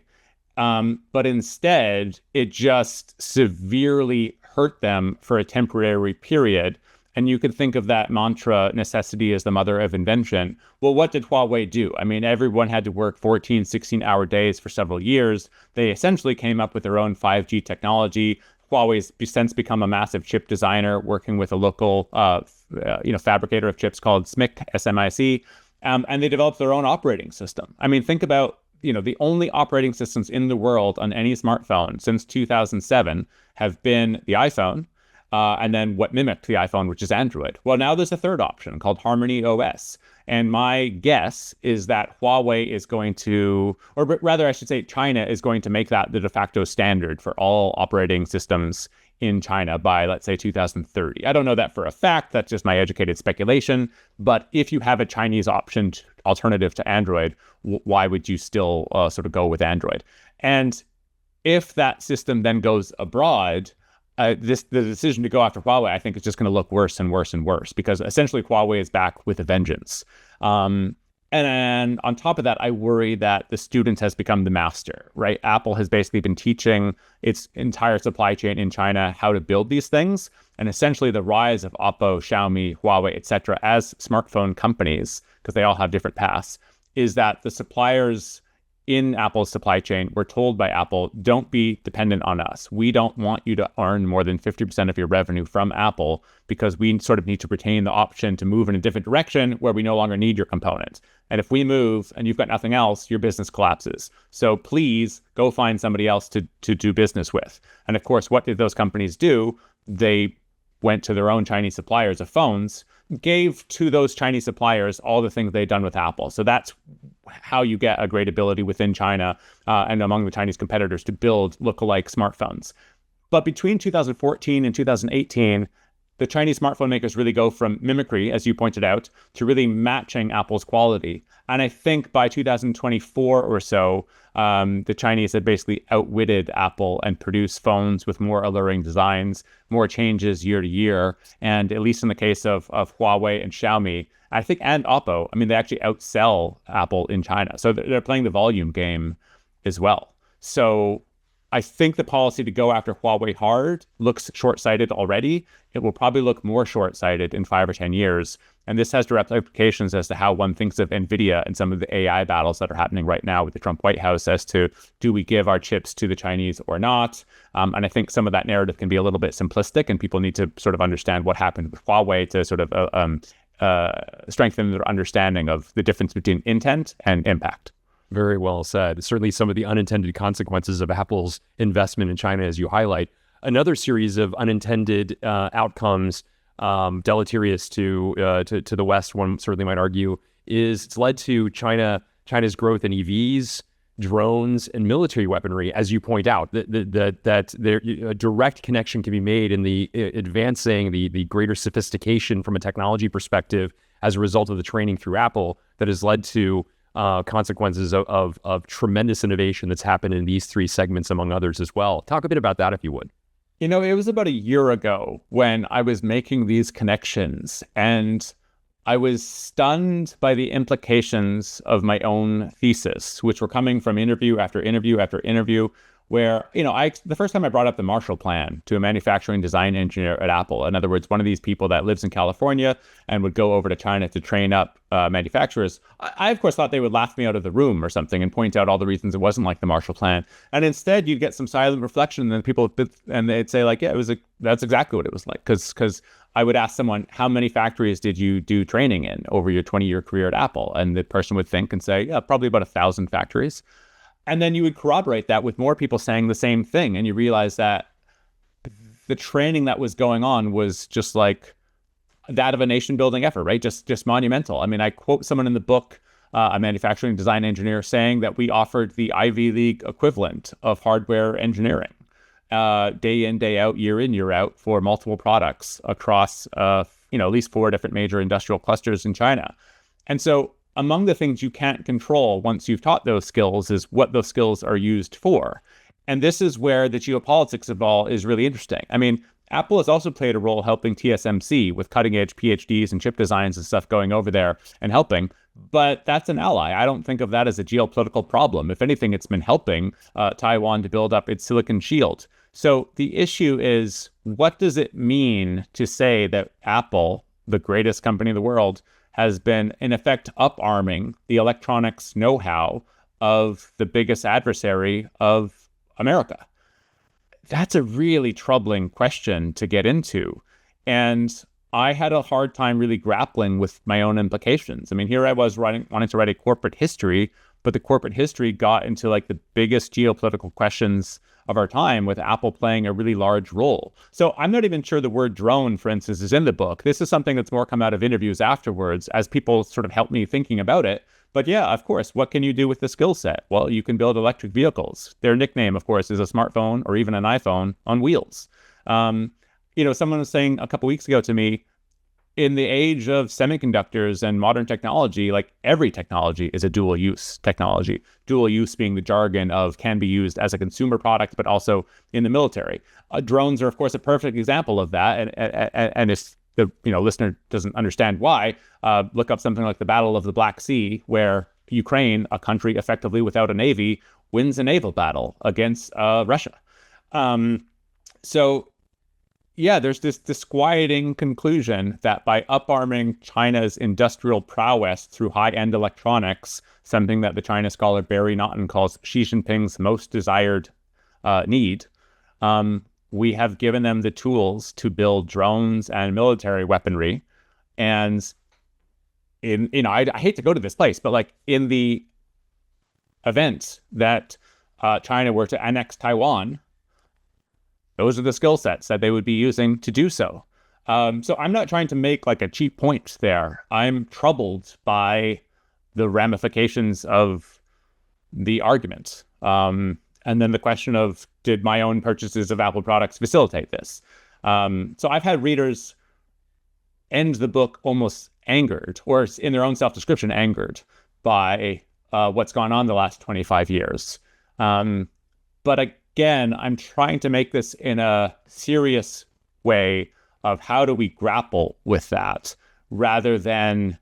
But instead, it just severely hurt them for a temporary period. And you could think of that mantra, necessity is the mother of invention. Well, what did Huawei do? I mean, everyone had to work 14, 16-hour days for several years. They essentially came up with their own 5G technology. Huawei's since become a massive chip designer, working with a local fabricator of chips called SMIC, SMIC. And they developed their own operating system. I mean, think about, the only operating systems in the world on any smartphone since 2007 have been the iPhone, and then what mimicked the iPhone, which is Android. Well, now there's a third option called Harmony OS. And my guess is that Huawei is going to, or rather I should say China is going to make that the de facto standard for all operating systems in China by, let's say, 2030. I don't know that for a fact. That's just my educated speculation. But if you have a Chinese option alternative to Android, why would you still sort of go with Android? And if that system then goes abroad, the decision to go after Huawei, I think, is just going to look worse and worse and worse, because essentially Huawei is back with a vengeance. And on top of that, I worry that the student has become the master, right? Apple has basically been teaching its entire supply chain in China how to build these things. And essentially the rise of Oppo, Xiaomi, Huawei, et cetera, as smartphone companies, because they all have different paths, is that the suppliers in Apple's supply chain were told by Apple, don't be dependent on us. We don't want you to earn more than 50% of your revenue from Apple, because we sort of need to retain the option to move in a different direction where we no longer need your component. And if we move and you've got nothing else, your business collapses. So please go find somebody else to do business with. And of course, what did those companies do? They went to their own Chinese suppliers of phones, gave to those Chinese suppliers all the things they'd done with Apple. So that's how you get a great ability within China and among the Chinese competitors to build lookalike smartphones. But between 2014 and 2018, the Chinese smartphone makers really go from mimicry, as you pointed out, to really matching Apple's quality. And I think by 2024 or so, the Chinese had basically outwitted Apple and produced phones with more alluring designs, more changes year to year. And at least in the case of Huawei and Xiaomi, I think, and Oppo, I mean, they actually outsell Apple in China. So they're playing the volume game as well. So I think the policy to go after Huawei hard looks short-sighted already. It will probably look more short-sighted in 5 or 10 years. And this has direct implications as to how one thinks of NVIDIA and some of the AI battles that are happening right now with the Trump White House as to, do we give our chips to the Chinese or not? And I think some of that narrative can be a little bit simplistic, and people need to sort of understand what happened with Huawei to sort of strengthen their understanding of the difference between intent and impact. Very well said. Certainly some of the unintended consequences of Apple's investment in China, as you highlight. Another series of unintended outcomes deleterious to the West, one certainly might argue, is it's led to China's growth in EVs, drones and military weaponry, as you point out, that there a direct connection can be made in the advancing the greater sophistication from a technology perspective as a result of the training through Apple that has led to consequences of tremendous innovation that's happened in these three segments, among others as well. Talk a bit about that, if you would. You know, it was about a year ago when I was making these connections, and I was stunned by the implications of my own thesis, which were coming from interview after interview after interview, where, the first time I brought up the Marshall Plan to a manufacturing design engineer at Apple, in other words, one of these people that lives in California and would go over to China to train up manufacturers, I of course thought they would laugh me out of the room or something and point out all the reasons it wasn't like the Marshall Plan. And instead you'd get some silent reflection, and then they'd say like, yeah, that's exactly what it was like. Because I would ask someone, how many factories did you do training in over your 20-year career at Apple? And the person would think and say, yeah, probably about 1,000 factories. And then you would corroborate that with more people saying the same thing. And you realize that the training that was going on was just like that of a nation building effort, right? Just monumental. I mean, I quote someone in the book, a manufacturing design engineer, saying that we offered the Ivy League equivalent of hardware engineering, day in, day out, year in, year out, for multiple products across, at least 4 different major industrial clusters in China. And so among the things you can't control once you've taught those skills is what those skills are used for. And this is where the geopolitics of all is really interesting. I mean, Apple has also played a role helping TSMC with cutting edge PhDs and chip designs and stuff going over there and helping. But that's an ally. I don't think of that as a geopolitical problem. If anything, it's been helping Taiwan to build up its silicon shield. So the issue is, what does it mean to say that Apple, the greatest company in the world, has been, in effect, up-arming the electronics know-how of the biggest adversary of America? That's a really troubling question to get into. And I had a hard time really grappling with my own implications. I mean, here I was wanting to write a corporate history, but the corporate history got into like the biggest geopolitical questions of our time, with Apple playing a really large role. So I'm not even sure the word drone, for instance, is in the book. This is something that's more come out of interviews afterwards as people sort of help me thinking about it. But yeah, of course, what can you do with the skill set? Well, you can build electric vehicles. Their nickname, of course, is a smartphone or even an iPhone on wheels. Someone was saying a couple weeks ago to me, in the age of semiconductors and modern technology, like every technology is a dual use technology. Dual use being the jargon of can be used as a consumer product, but also in the military. Drones are, of course, a perfect example of that. And if the listener doesn't understand why, look up something like the Battle of the Black Sea, where Ukraine, a country effectively without a navy, wins a naval battle against Russia. So yeah, there's this disquieting conclusion that by up-arming China's industrial prowess through high-end electronics, something that the China scholar Barry Naughton calls Xi Jinping's most desired need, we have given them the tools to build drones and military weaponry. And I hate to go to this place, but like in the event that China were to annex Taiwan, those are the skill sets that they would be using to do so. So I'm not trying to make like a cheap point there. I'm troubled by the ramifications of the argument. And then the question of, did my own purchases of Apple products facilitate this? So I've had readers end the book almost angered, or in their own self-description, angered by what's gone on the last 25 years. But again, I'm trying to make this in a serious way of how do we grapple with that, rather than,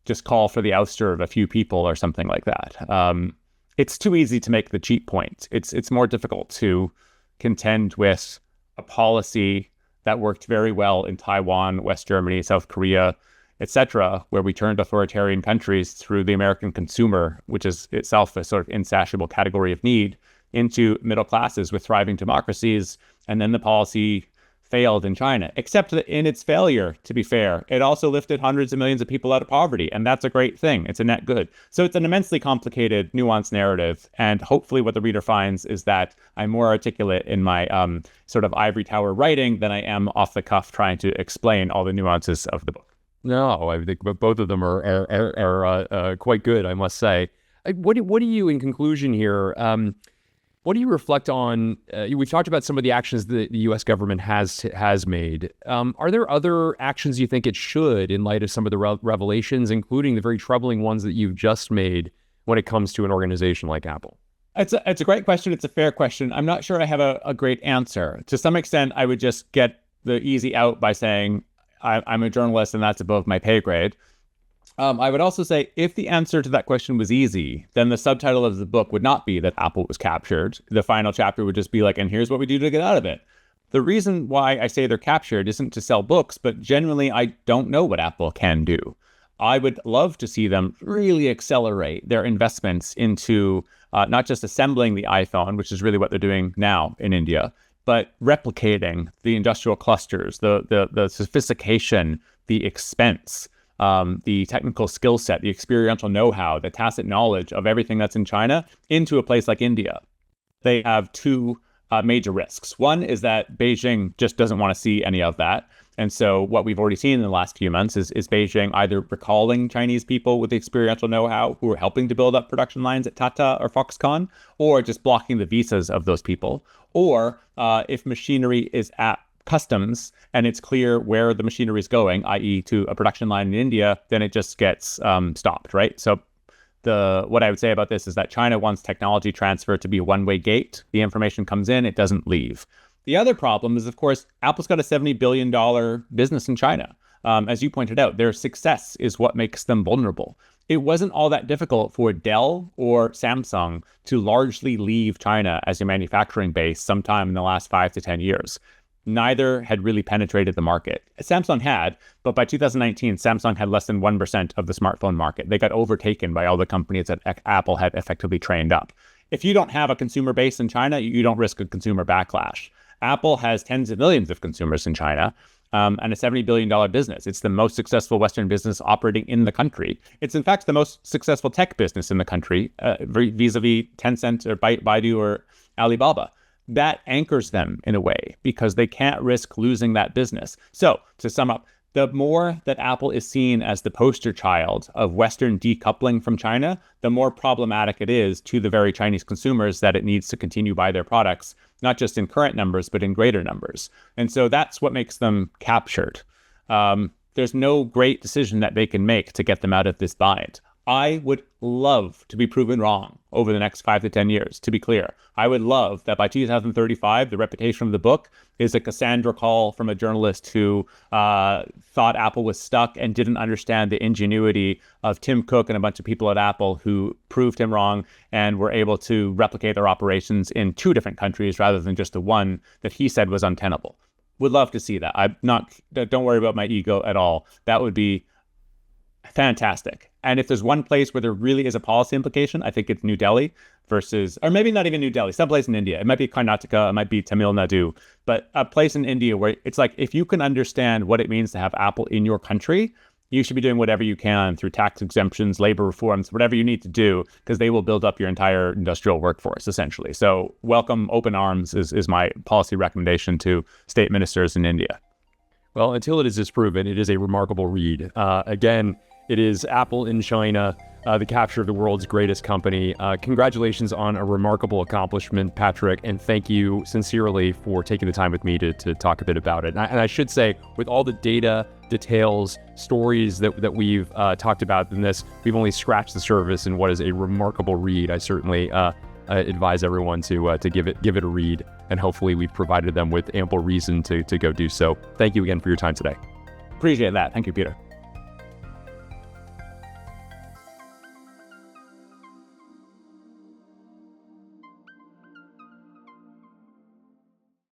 just call for the ouster of a few people or something like that. It's too easy to make the cheap point. It's more difficult to contend with a policy that worked very well in Taiwan, West Germany, South Korea, etc., where we turned authoritarian countries through the American consumer, which is itself a sort of insatiable category of need, into middle classes with thriving democracies. And then the policy failed in China, except that in its failure, to be fair, it also lifted hundreds of millions of people out of poverty. And that's a great thing. It's a net good. So it's an immensely complicated, nuanced narrative. And hopefully what the reader finds is that I'm more articulate in my sort of ivory tower writing than I am off the cuff trying to explain all the nuances of the book. No, I think both of them are quite good, I must say. What do you, in conclusion here, what do you reflect on? We've talked about some of the actions that the U.S. government has made. Are there other actions you think it should, in light of some of the revelations, including the very troubling ones that you've just made when it comes to an organization like Apple? It's a great question. It's a fair question. I'm not sure I have a great answer. To some extent, I would just get the easy out by saying I'm a journalist and that's above my pay grade. I would also say if the answer to that question was easy, then the subtitle of the book would not be that Apple was captured. The final chapter would just be like, and here's what we do to get out of it. The reason why I say they're captured isn't to sell books, but genuinely, I don't know what Apple can do. I would love to see them really accelerate their investments into not just assembling the iPhone, which is really what they're doing now in India, but replicating the industrial clusters, the sophistication, the expense, the technical skill set, the experiential know-how, the tacit knowledge of everything that's in China into a place like India. They have two major risks. One is that Beijing just doesn't want to see any of that. And so what we've already seen in the last few months is Beijing either recalling Chinese people with the experiential know-how who are helping to build up production lines at Tata or Foxconn, or just blocking the visas of those people. Or if machinery is at customs and it's clear where the machinery is going, i.e. to a production line in India, then it just gets stopped, right? So what I would say about this is that China wants technology transfer to be a one-way gate. The information comes in, it doesn't leave. The other problem is, of course, Apple's got a $70 billion business in China. As you pointed out, their success is what makes them vulnerable. It wasn't all that difficult for Dell or Samsung to largely leave China as a manufacturing base sometime in the last 5 to 10 years. Neither had really penetrated the market. Samsung had, but by 2019, Samsung had less than 1% of the smartphone market. They got overtaken by all the companies that Apple had effectively trained up. If you don't have a consumer base in China, you don't risk a consumer backlash. Apple has tens of millions of consumers in China and a $70 billion business. It's the most successful Western business operating in the country. It's, in fact, the most successful tech business in the country, vis-a-vis Tencent or Baidu or Alibaba. That anchors them in a way because they can't risk losing that business. So to sum up, the more that Apple is seen as the poster child of Western decoupling from China, the more problematic it is to the very Chinese consumers that it needs to continue buy their products, not just in current numbers, but in greater numbers. And so that's what makes them captured. There's no great decision that they can make to get them out of this bind. I would love to be proven wrong over the next 5 to 10 years, to be clear. I would love that by 2035, the reputation of the book is a Cassandra call from a journalist who thought Apple was stuck and didn't understand the ingenuity of Tim Cook and a bunch of people at Apple who proved him wrong and were able to replicate their operations in 2 different countries rather than just the one that he said was untenable. Would love to see that. Don't worry about my ego at all. That would be fantastic. And if there's one place where there really is a policy implication, I think it's New Delhi versus, or maybe not even New Delhi, someplace in India. It might be Karnataka, it might be Tamil Nadu, but a place in India where it's like, if you can understand what it means to have Apple in your country, you should be doing whatever you can through tax exemptions, labor reforms, whatever you need to do, because they will build up your entire industrial workforce, essentially. So welcome open arms is my policy recommendation to state ministers in India. Well, until it is disproven, it is a remarkable read. Again, it is Apple in China, the capture of the world's greatest company. Congratulations on a remarkable accomplishment, Patrick, and thank you sincerely for taking the time with me to talk a bit about it. And I should say, with all the data, details, stories that we've talked about in this, we've only scratched the surface in what is a remarkable read. I certainly advise everyone to give it a read, and hopefully we've provided them with ample reason to go do so. Thank you again for your time today. Appreciate that. Thank you, Peter.